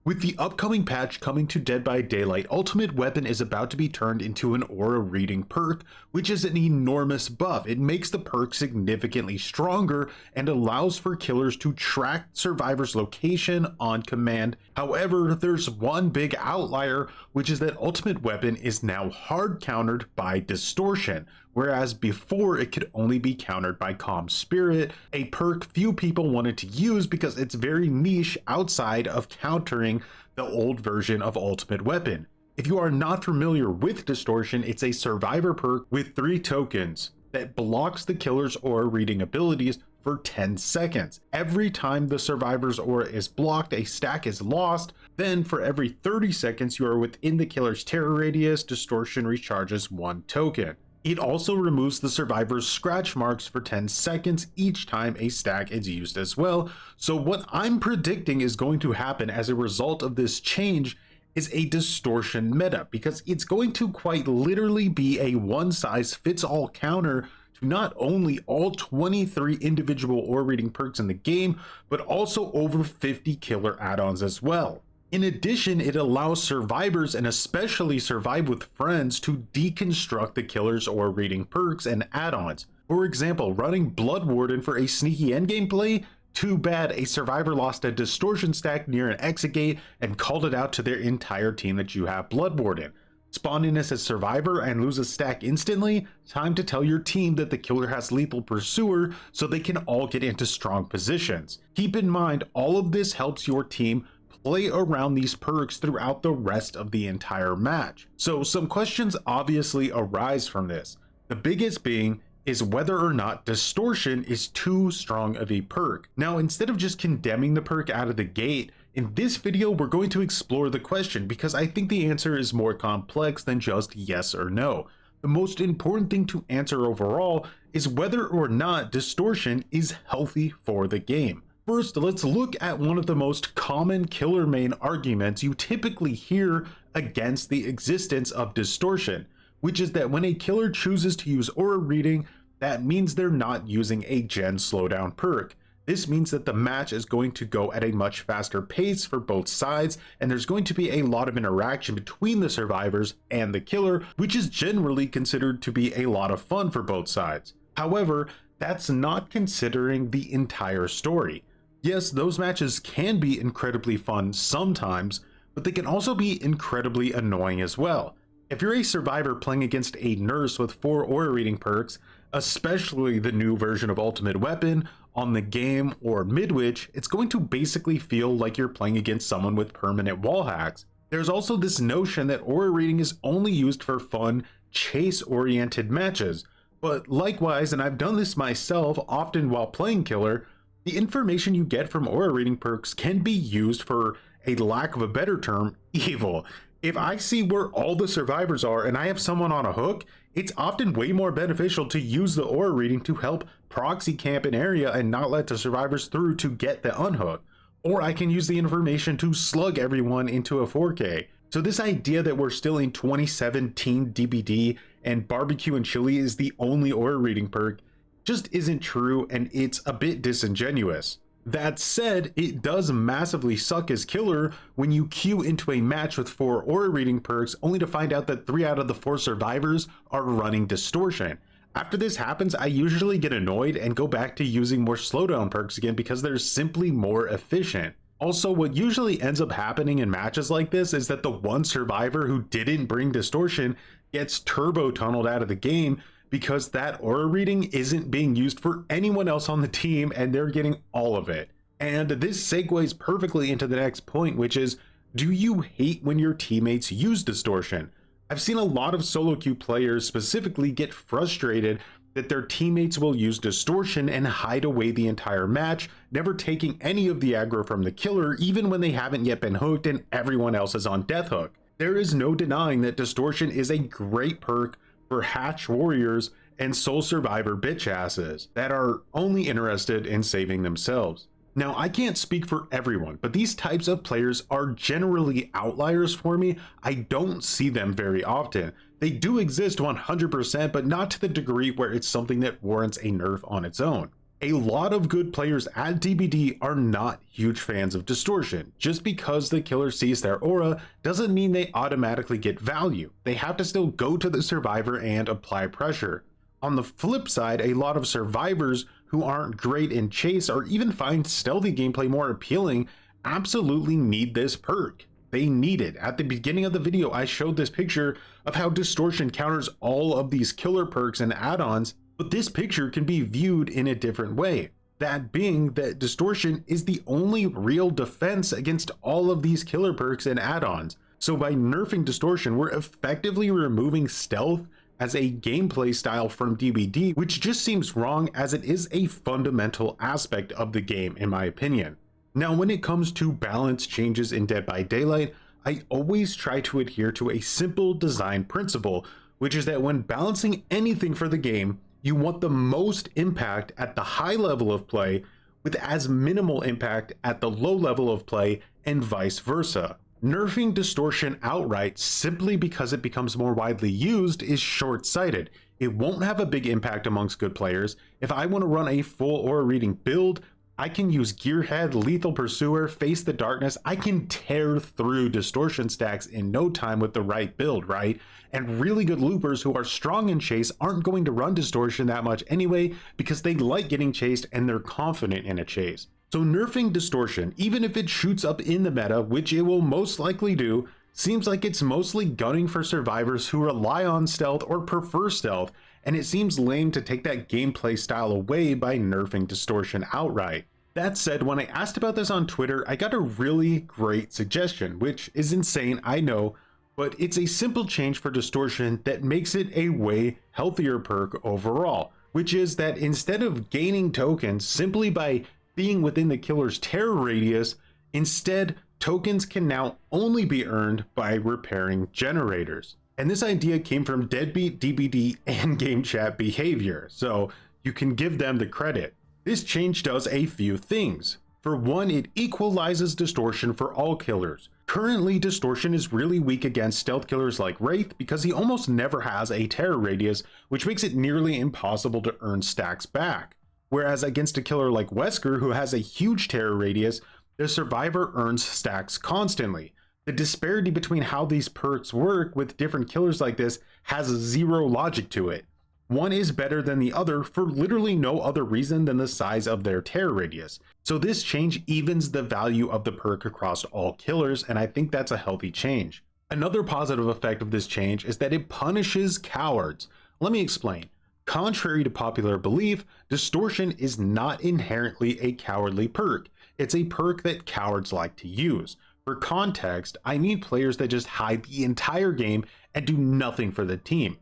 With the upcoming patch coming to Dead by Daylight, Ultimate Weapon is about to be turned into an aura reading perk, which is an enormous buff. It makes the perk significantly stronger and allows for killers to track survivors' location on command. However, there's one big outlier, which is that Ultimate Weapon is now hard countered by Distortion, whereas before it could only be countered by Calm Spirit, a perk few people wanted to use because it's very niche outside of countering the old version of Ultimate Weapon. If you are not familiar with Distortion, it's a survivor perk with 3 tokens that blocks the killer's aura reading abilities for 10 seconds. Every time the survivor's aura is blocked, a stack is lost. Then for every 30 seconds you are within the killer's terror radius, Distortion recharges 1 token. It also removes the survivor's scratch marks for 10 seconds each time a stack is used as well. So what I'm predicting is going to happen as a result of this change is a Distortion meta, because it's going to quite literally be a one-size-fits-all counter to not only all 23 individual aura reading perks in the game, but also over 50 killer add-ons as well. In addition, it allows survivors, and especially Survive with Friends, to deconstruct the killer's aura reading perks and add-ons. For example, running Blood Warden for a sneaky endgame play? Too bad, a survivor lost a Distortion stack near an exit gate and called it out to their entire team that you have Blood Warden. Spawn in as a survivor and lose a stack instantly? Time to tell your team that the killer has Lethal Pursuer so they can all get into strong positions. Keep in mind, all of this helps your team play around these perks throughout the rest of the entire match. So some questions obviously arise from this. The biggest being is whether or not Distortion is too strong of a perk. Now, instead of just condemning the perk out of the gate, in this video we're going to explore the question, because I think the answer is more complex than just yes or no. The most important thing to answer overall is whether or not Distortion is healthy for the game. First, let's look at one of the most common killer main arguments you typically hear against the existence of Distortion, which is that when a killer chooses to use aura reading, that means they're not using a gen slowdown perk. This means that the match is going to go at a much faster pace for both sides, and there's going to be a lot of interaction between the survivors and the killer, which is generally considered to be a lot of fun for both sides. However, that's not considering the entire story. Yes, those matches can be incredibly fun sometimes, but they can also be incredibly annoying as well. If you're a survivor playing against a nurse with 4 aura reading perks, especially the new version of Ultimate Weapon, on the game or midwich, it's going to basically feel like you're playing against someone with permanent wall hacks. There's also this notion that aura reading is only used for fun, chase-oriented matches, but likewise, and I've done this myself often while playing killer, the information you get from aura reading perks can be used for, a lack of a better term, evil. If I see where all the survivors are and I have someone on a hook, it's often way more beneficial to use the aura reading to help proxy camp an area and not let the survivors through to get the unhook. Or I can use the information to slug everyone into a 4K. So this idea that we're still in 2017 DBD and barbecue and chili is the only aura reading perk just isn't true, and it's a bit disingenuous. That said, it does massively suck as killer when you queue into a match with 4 aura reading perks only to find out that 3 out of the 4 survivors are running Distortion. After this happens, I usually get annoyed and go back to using more slowdown perks again because they're simply more efficient. Also, what usually ends up happening in matches like this is that the one survivor who didn't bring Distortion gets turbo tunneled out of the game because that aura reading isn't being used for anyone else on the team and they're getting all of it. And this segues perfectly into the next point, which is, do you hate when your teammates use Distortion? I've seen a lot of solo queue players specifically get frustrated that their teammates will use Distortion and hide away the entire match, never taking any of the aggro from the killer even when they haven't yet been hooked and everyone else is on death hook. There is no denying that Distortion is a great perk for hatch warriors and soul survivor bitch asses that are only interested in saving themselves. Now, I can't speak for everyone, but these types of players are generally outliers for me. I don't see them very often. They do exist 100%, but not to the degree where it's something that warrants a nerf on its own. A lot of good players at DBD are not huge fans of Distortion. Just because the killer sees their aura doesn't mean they automatically get value. They have to still go to the survivor and apply pressure. On the flip side, a lot of survivors who aren't great in chase or even find stealthy gameplay more appealing absolutely need this perk. They need it. At the beginning of the video, I showed this picture of how Distortion counters all of these killer perks and add-ons, but this picture can be viewed in a different way. That being that Distortion is the only real defense against all of these killer perks and add-ons. So by nerfing Distortion, we're effectively removing stealth as a gameplay style from DBD, which just seems wrong as it is a fundamental aspect of the game in my opinion. Now, when it comes to balance changes in Dead by Daylight, I always try to adhere to a simple design principle, which is that when balancing anything for the game, you want the most impact at the high level of play with as minimal impact at the low level of play and vice versa. Nerfing Distortion outright simply because it becomes more widely used is short-sighted. It won't have a big impact amongst good players. If I want to run a full aura reading build, I can use Gearhead, Lethal Pursuer, Face the Darkness. I can tear through Distortion stacks in no time with the right build, right? And really good loopers who are strong in chase aren't going to run Distortion that much anyway because they like getting chased and they're confident in a chase. So nerfing Distortion, even if it shoots up in the meta, which it will most likely do, seems like it's mostly gunning for survivors who rely on stealth or prefer stealth, and it seems lame to take that gameplay style away by nerfing Distortion outright. That said, when I asked about this on Twitter, I got a really great suggestion, which is insane, I know, but it's a simple change for Distortion that makes it a way healthier perk overall, which is that instead of gaining tokens simply by being within the killer's terror radius, instead tokens can now only be earned by repairing generators. And this idea came from Deadbeat, DBD, and Game Chat behavior, so you can give them the credit. This change does a few things. For one, it equalizes Distortion for all killers. Currently, Distortion is really weak against stealth killers like Wraith because he almost never has a terror radius, which makes it nearly impossible to earn stacks back. Whereas against a killer like Wesker, who has a huge terror radius, the survivor earns stacks constantly. The disparity between how these perks work with different killers like this has zero logic to it. One is better than the other for literally no other reason than the size of their terror radius. So this change evens the value of the perk across all killers, and I think that's a healthy change. Another positive effect of this change is that it punishes cowards. Let me explain. Contrary to popular belief, Distortion is not inherently a cowardly perk. It's a perk that cowards like to use. For context, I mean players that just hide the entire game and do nothing for the team.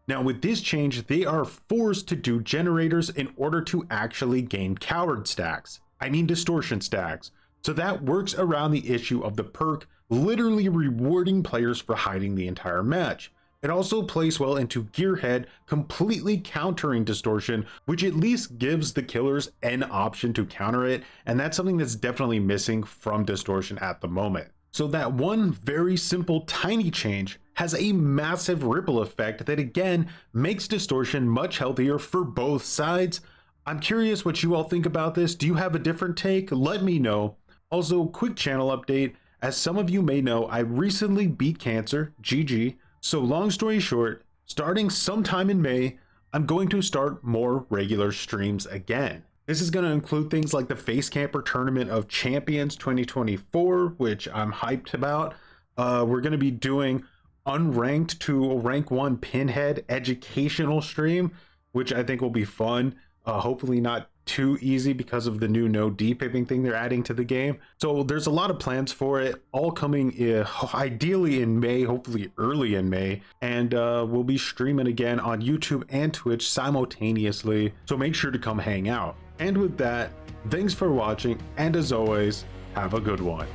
Now with this change, they are forced to do generators in order to actually gain coward stacks. I mean Distortion stacks. So that works around the issue of the perk literally rewarding players for hiding the entire match. It also plays well into Gearhead completely countering Distortion, which at least gives the killers an option to counter it, and that's something that's definitely missing from Distortion at the moment. So that one very simple tiny change has a massive ripple effect that again makes Distortion much healthier for both sides. I'm curious what you all think about this. Do you have a different take? Let me know. Also, quick channel update. As some of you may know, I recently beat cancer, GG. So long story short, starting sometime in May, I'm going to start more regular streams again. This is going to include things like the Face Camper Tournament of Champions 2024, which I'm hyped about. We're going to be doing unranked to rank 1 pinhead educational stream, which I think will be fun. Hopefully not too easy because of the new no depipping thing they're adding to the game. So there's a lot of plans for it, all coming ideally in May, hopefully early in May, and we'll be streaming again on YouTube and Twitch simultaneously, so make sure to come hang out. And with that, thanks for watching, and as always, have a good one.